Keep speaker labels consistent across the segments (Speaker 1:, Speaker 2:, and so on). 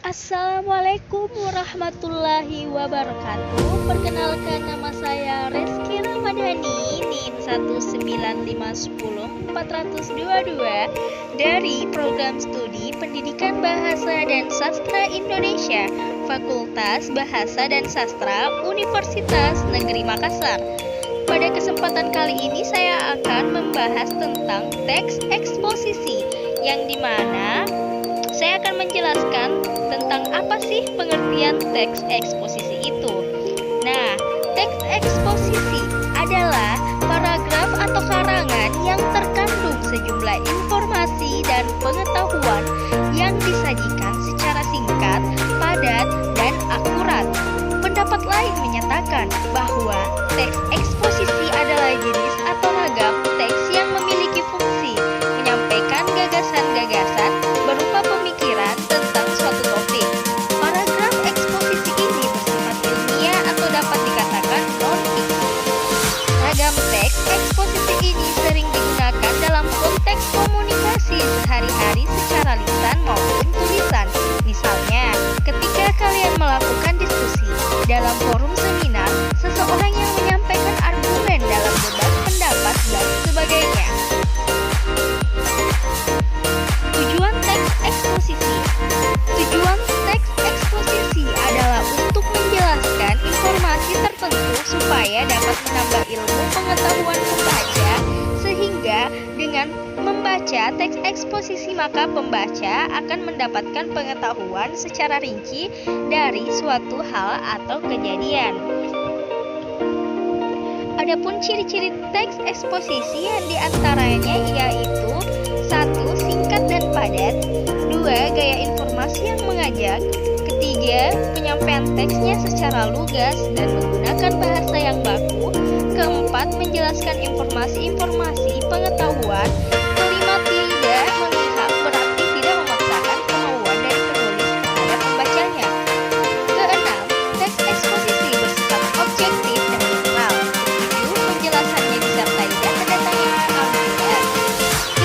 Speaker 1: Assalamualaikum warahmatullahi wabarakatuh. Perkenalkan, nama saya Reski Ramadhani, NIM 19510-422 dari Program Studi Pendidikan Bahasa dan Sastra Indonesia, Fakultas Bahasa dan Sastra Universitas Negeri Makassar. Pada kesempatan kali ini saya akan membahas tentang teks eksposisi, yang dimana saya akan menjelaskan tentang apa sih pengertian teks eksposisi itu. Nah, teks eksposisi adalah paragraf atau karangan yang terkandung sejumlah informasi dan pengetahuan yang disajikan secara singkat, padat, dan akurat. Pendapat lain menyatakan bahwa teks eksposisi adalah jenis atau ragam teks yang memiliki fungsi menyampaikan gagasan-gagasan berupa pemikiran tentang suatu topik. Paragraf eksposisi ini bersifat ilmiah atau dapat dikatakan non-fiksi. Ragam teks eksposisi ini sering digunakan dalam konteks komunikasi sehari-hari secara lisan maupun tulisan. Misalnya, ketika kalian melakukan diskusi dalam forum seminar, seseorang yang menyampaikan argumen dalam debat pendapat dan sebagainya. Tujuan teks eksposisi. Tujuan teks eksposisi adalah untuk menjelaskan informasi tertentu supaya dapat menambah ilmu pengetahuan pembaca, sehingga dengan membaca teks eksposisi maka pembaca akan mendapatkan pengetahuan secara rinci dari suatu hal atau kejadian. Adapun ciri-ciri teks eksposisi yang diantaranya yaitu 1. Singkat dan padat. 2. Gaya informasi yang mengajak. 3. Penyampaian teksnya secara lugas dan menggunakan bahasa yang baku. 4. Menjelaskan informasi-informasi pengetahuan. 5. Tidak memihak, berarti tidak memaksakan kemauan dari penulis terhadap pembacanya. 6. Teks eksposisi bersifat objektif dan netral. 7. Penjelasannya disertai data-datanya argumen.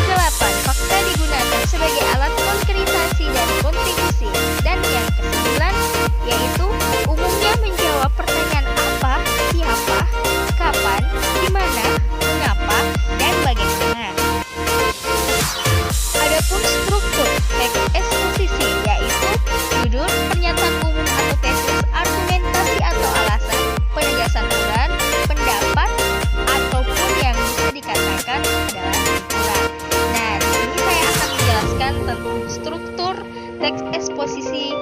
Speaker 1: 8. Fakta digunakan sebagai alat konkretisasi dan kontribusi. Dan yang ke-9 yaitu umumnya menjawab pertanyaan apa, siapa, kapan, di mana, mengapa, dan bagaimana. Adapun struktur teks eksposisi yaitu judul, pernyataan umum atau tesis, argumentasi atau alasan, penegasan ulang, pendapat, ataupun yang bisa dikatakan adalah kesimpulan. Nah, di sini saya akan menjelaskan tentang struktur teks eksposisi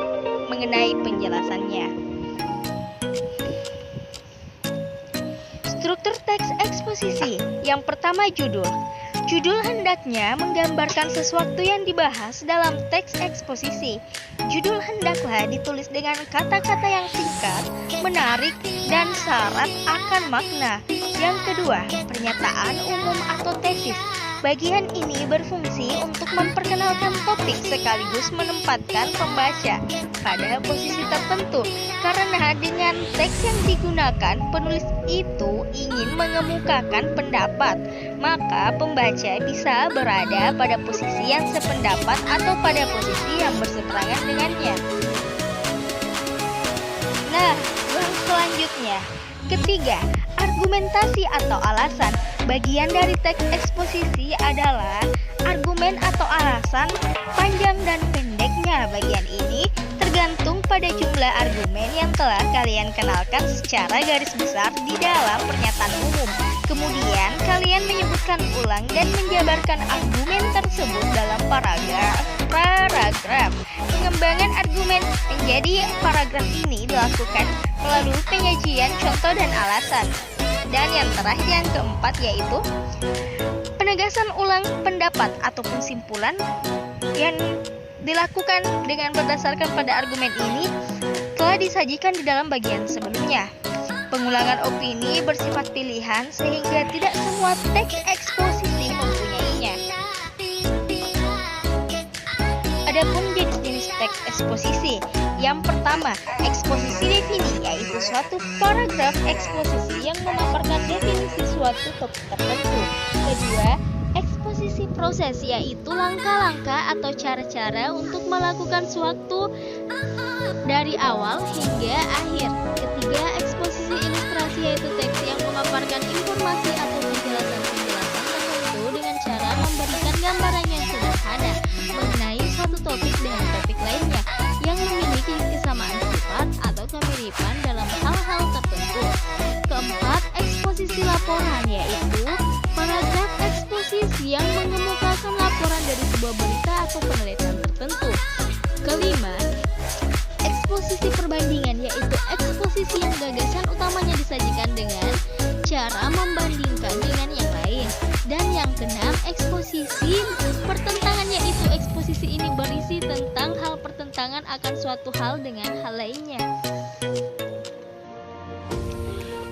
Speaker 1: mengenai penjelasannya. Struktur teks eksposisi. Yang pertama, judul. Judul hendaknya menggambarkan sesuatu yang dibahas dalam teks eksposisi. Judul hendaklah ditulis dengan kata-kata yang singkat, menarik, dan syarat akan makna. Yang kedua, pernyataan umum atau tesis. Bagian ini berfungsi untuk memperkenalkan topik sekaligus menempatkan pembaca pada posisi tertentu. Karena dengan teks yang digunakan, penulis itu ingin mengemukakan pendapat, maka pembaca bisa berada pada posisi yang sependapat atau pada posisi yang berseberangan dengannya. Nah, yang selanjutnya, ketiga, argumentasi atau alasan. Bagian dari teks eksposisi adalah argumen atau alasan. Panjang dan pendeknya bagian ini tergantung pada jumlah argumen yang telah kalian kenalkan secara garis besar di dalam pernyataan umum. Kemudian kalian menyebutkan ulang dan menjabarkan argumen tersebut dalam paragraf. Pengembangan argumen menjadi paragraf ini dilakukan melalui penyajian contoh dan alasan. Dan yang terakhir, yang keempat, yaitu penegasan ulang pendapat atau kesimpulan yang dilakukan dengan berdasarkan pada argumen ini telah disajikan di dalam bagian sebelumnya. Pengulangan opini bersifat pilihan sehingga tidak semua teks eksposisi mempunyainya. Adapun jenis-jenis teks eksposisi. Yang pertama, eksposisi defini, yaitu suatu paragraf eksposisi yang memaparkan definisi suatu topik tertentu. Kedua, eksposisi proses yaitu langkah-langkah atau cara-cara untuk melakukan suatu dari awal hingga akhir. Ketiga, eksposisi ilustrasi yaitu teks yang memaparkan informasi atau penjelasan-penjelasan tertentu dengan cara memberikan gambaran yang sederhana mengenai suatu topik dengan topik lainnya yang memiliki kesamaan sifat atau kemiripan dalam hal-hal tertentu. Keempat, eksposisi laporan yaitu paragraf eksposisi yang mengemukakan laporan dari sebuah berita atau penelitian tertentu. Kelima, eksposisi perbandingan yaitu eksposisi yang gagasan utamanya disajikan dengan cara membandingkan dengan yang lain. Dan yang keenam, eksposisi pertentangan yaitu eksposisi ini berisi tentang hal pertentangan akan suatu hal dengan hal lainnya.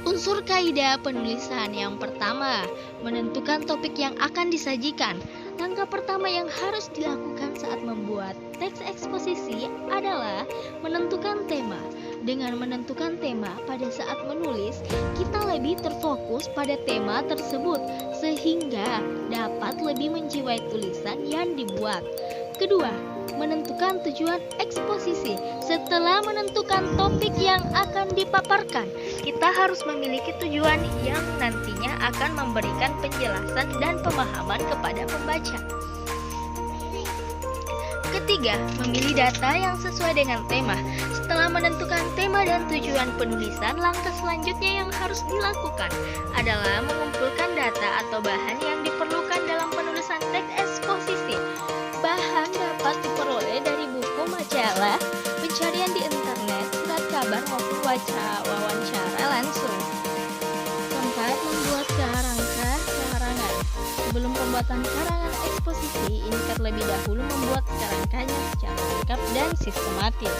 Speaker 1: Unsur kaidah penulisan yang pertama, menentukan topik yang akan disajikan. Langkah pertama yang harus dilakukan saat membuat teks eksposisi adalah menentukan tema. Dengan menentukan tema pada saat menulis, kita lebih terfokus pada tema tersebut sehingga dapat lebih menjiwai tulisan yang dibuat. Kedua, menentukan tujuan eksposisi. Setelah menentukan topik yang akan dipaparkan, kita harus memiliki tujuan yang nantinya akan memberikan penjelasan dan pemahaman kepada pembaca. Ketiga, memilih data yang sesuai dengan tema. Setelah menentukan tema dan tujuan penulisan, langkah selanjutnya yang harus dilakukan adalah mengumpulkan data atau bahan yang diperlukan dalam penulisan teks eksposisi. Bahan dapat diperoleh dari buku, majalah, pencarian di internet, surat kabar maupun wawancara langsung. Keempat, membuat kerangka karangan. Sebelum pembuatan karangan eksposisi, ini terlebih dahulu membuat kerangkanya secara lengkap dan sistematis.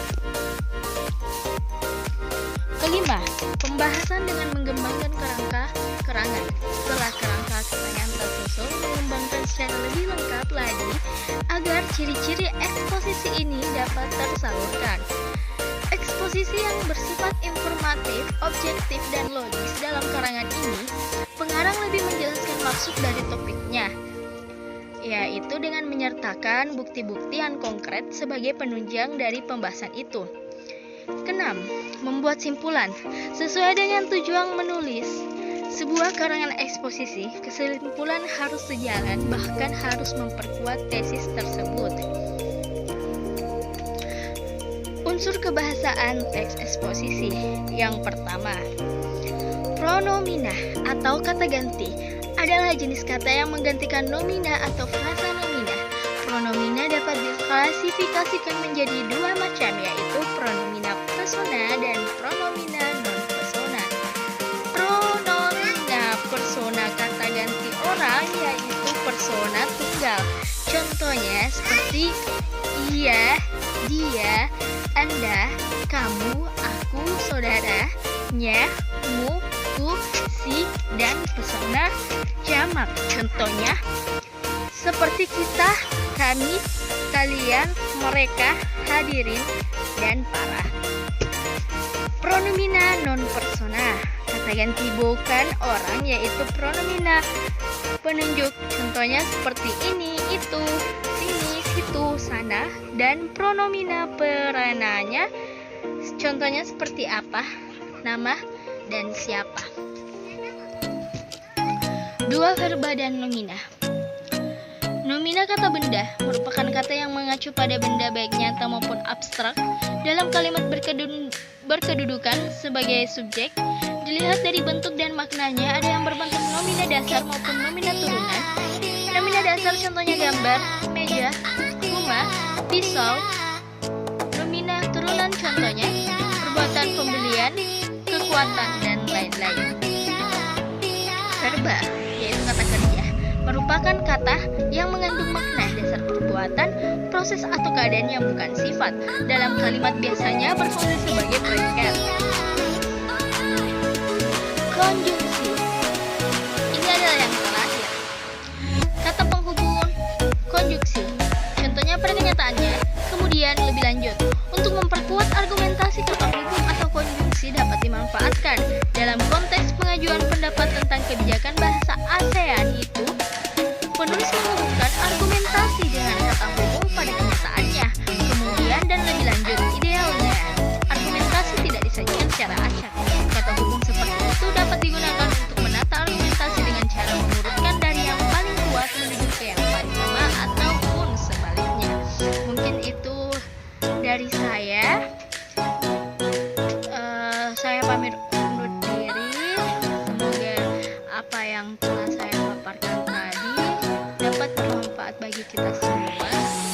Speaker 1: Kelima, pembahasan dengan mengembangkan kerangka karangan. Setelah kerangka karangan tersusun, mengembangkan secara lebih lengkap lagi agar ciri-ciri eksposisi ini dapat tersalurkan. Eksposisi yang bersifat informatif, objektif, dan logis dalam karangan ini, pengarang lebih menjelaskan maksud dari topiknya, yaitu dengan menyertakan bukti-bukti yang konkret sebagai penunjang dari pembahasan itu. Keenam, membuat simpulan. Sesuai dengan tujuan menulis sebuah karangan eksposisi, kesimpulan harus sejalan, bahkan harus memperkuat tesis tersebut. Unsur kebahasaan teks eksposisi. Yang pertama, pronomina atau kata ganti adalah jenis kata yang menggantikan nomina atau frasa nomina. Pronomina dapat diklasifikasikan menjadi dua macam, yaitu pronomina persona dan pronomina non-persona. Pronomina persona kata ganti orang yaitu persona tunggal. Contohnya seperti ia, dia, anda, kamu, aku, saudara, nya, mu, ku, si, dan persona jamak. Contohnya seperti kita, kami, kalian, mereka, hadirin, dan para. Pronomina non-persona, kata ganti bukan orang yaitu pronomina penunjuk. Contohnya seperti ini, itu, sini, situ, sana. Dan pronomina perananya, contohnya seperti apa, nama, dan siapa. Dua verba dan nomina. Nomina kata benda merupakan kata yang mengacu pada benda baik nyata maupun abstrak. Dalam kalimat berkedudukan sebagai subjek, dilihat dari bentuk dan maknanya, ada yang berbentuk nomina dasar maupun nomina turunan. Nomina dasar contohnya gambar, meja, rumah, pisau. Nomina turunan contohnya perbuatan pembelian, kekuatan, dan lain-lain. Verba, yaitu kata kerja, merupakan kata yang mengandung makna dasar perbuatan, proses atau keadaan yang bukan sifat. Dalam kalimat biasanya berfungsi sebagai predikat. Konjungsi. Ini adalah yang terakhir. Kata penghubung konjungsi. Contohnya pada kenyataannya. Kemudian lebih lanjut, untuk memperkuat argumentasi kata penghubung atau konjungsi dapat dimanfaatkan dalam konteks pengajuan pendapat tentang kebijakan bahasa ASEAN itu. Penulis menghubungkan yang telah saya paparkan tadi dapat bermanfaat bagi kita semua.